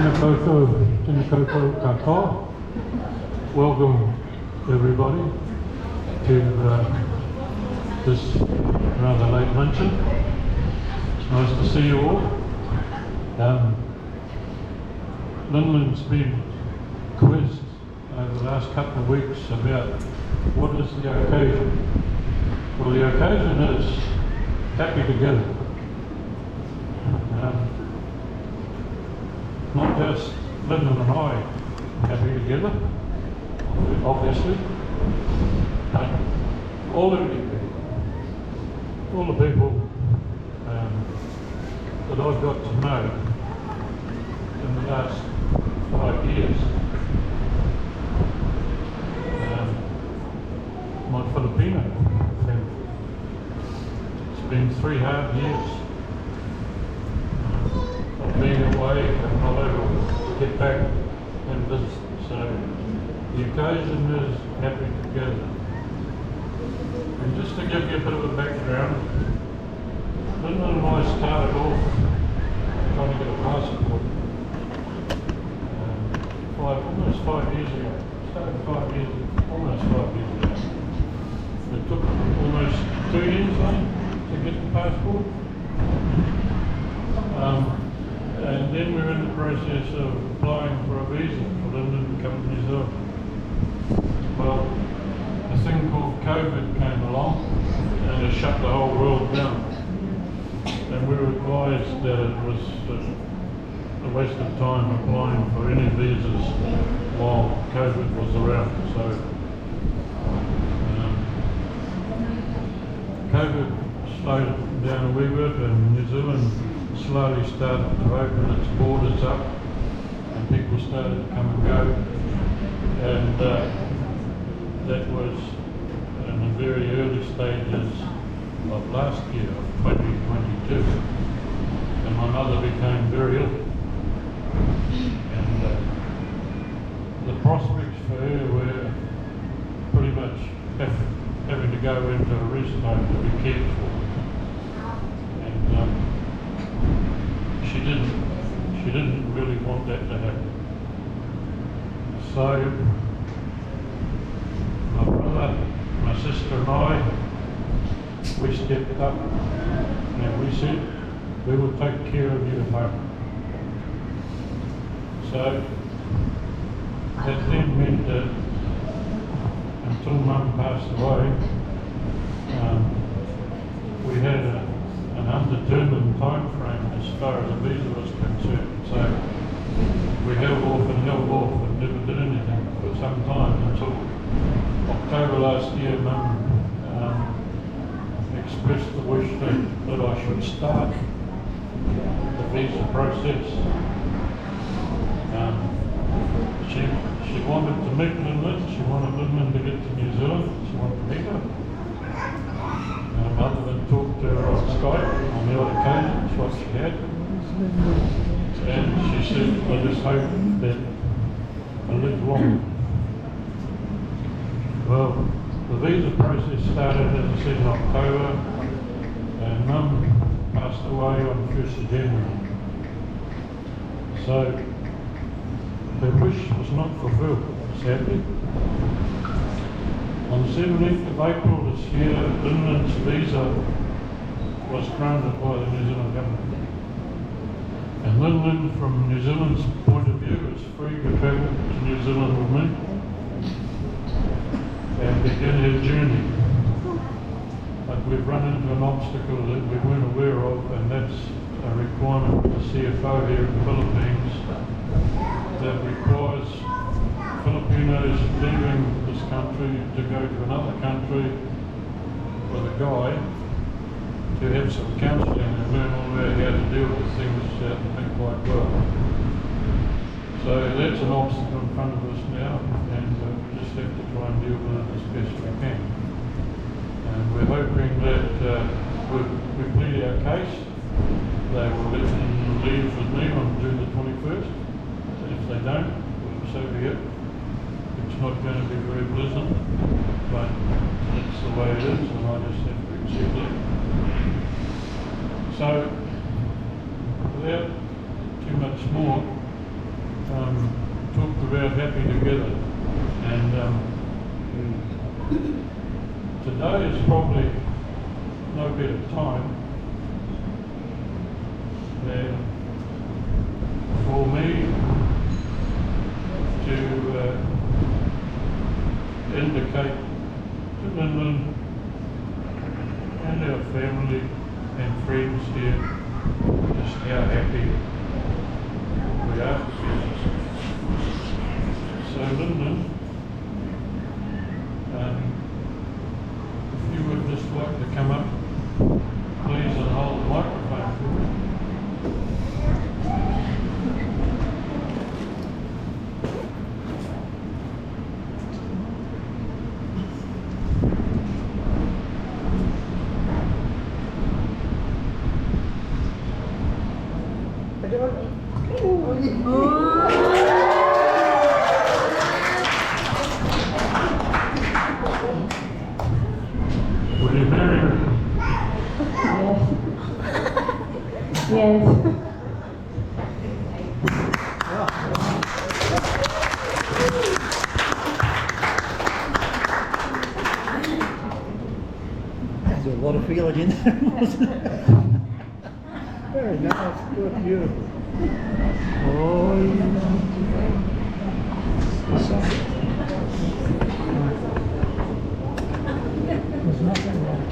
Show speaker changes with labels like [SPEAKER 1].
[SPEAKER 1] Tēnā koutou katoa. Welcome everybody to this rather late luncheon. It's nice to see you all. Linland's been quizzed over the last couple of weeks about what is the occasion. Well, the occasion is happy together. Not just Linland and I happy together, obviously, but all the people that I've got to know in the last 5 years. My Filipina family. It's been 3 hard years. Being away and not able to get back and visit. So the occasion is happy together. And just to give you a bit of a background, Linda and I started off trying to get a passport almost 5 years ago. Almost 5 years ago. It took almost 2 years to get the passport. And then we were in the process of applying for a visa for Linda to come to New Zealand. Well, a thing called COVID came along and it shut the whole world down. And we were advised that it was a waste of time applying for any visas while COVID was around. So COVID slowed it down a wee bit, and New Zealand slowly started to open its borders up and people started to come and go, and that was in the very early stages of last year, of 2022, and my mother became very ill, and the prospects for her were pretty much having to go into a rest home to be cared for, and she didn't really want that to happen. So my brother, my sister and I, we stepped up and we said we will take care of you at home. So that then meant that until Mum passed away, we had an undetermined time frame as far as the visa was concerned. So we held off and never did anything for some time until October last year. Mum expressed the wish that I should start the visa process. She wanted to meet Linland. She wanted Linland to get to New Zealand. She wanted to meet her. Other than talk to her on Skype on the odd occasions, what she had. And she said, I just hope that I live long. Well, the visa process started, as I said, in October, and Mum passed away on the 1st of January. So her wish was not fulfilled, sadly. On the 17th of April this year, Linland's visa was granted by the New Zealand government. And Linland, from New Zealand's point of view, is free to travel to New Zealand with me and begin her journey. But we've run into an obstacle that we weren't aware of, and that's a requirement of the CFO here in the Philippines that requires Filipinos leaving this country to go to another country with a guide to have some counselling and learn all about how to deal with things out and think quite well. So that's an obstacle in front of us now, and we just have to try and deal with it as best we can. And we're hoping that we plead our case. They will let them leave with me on June the 21st. And if they don't, so be it. It's not going to be very pleasant, but that's the way it is, and I just have to accept it. So, without too much more, And for me to indicate to Lyndon and our family and friends here just how happy we are. So Lyndon, if you would just like to come up, please, and hold the microphone for me. Will you marry her?
[SPEAKER 2] Yes.
[SPEAKER 3] There's a lot of feeling in there, wasn't it? Very nice, good, beautiful. Oh, there's nothing wrong. There's nothing wrong.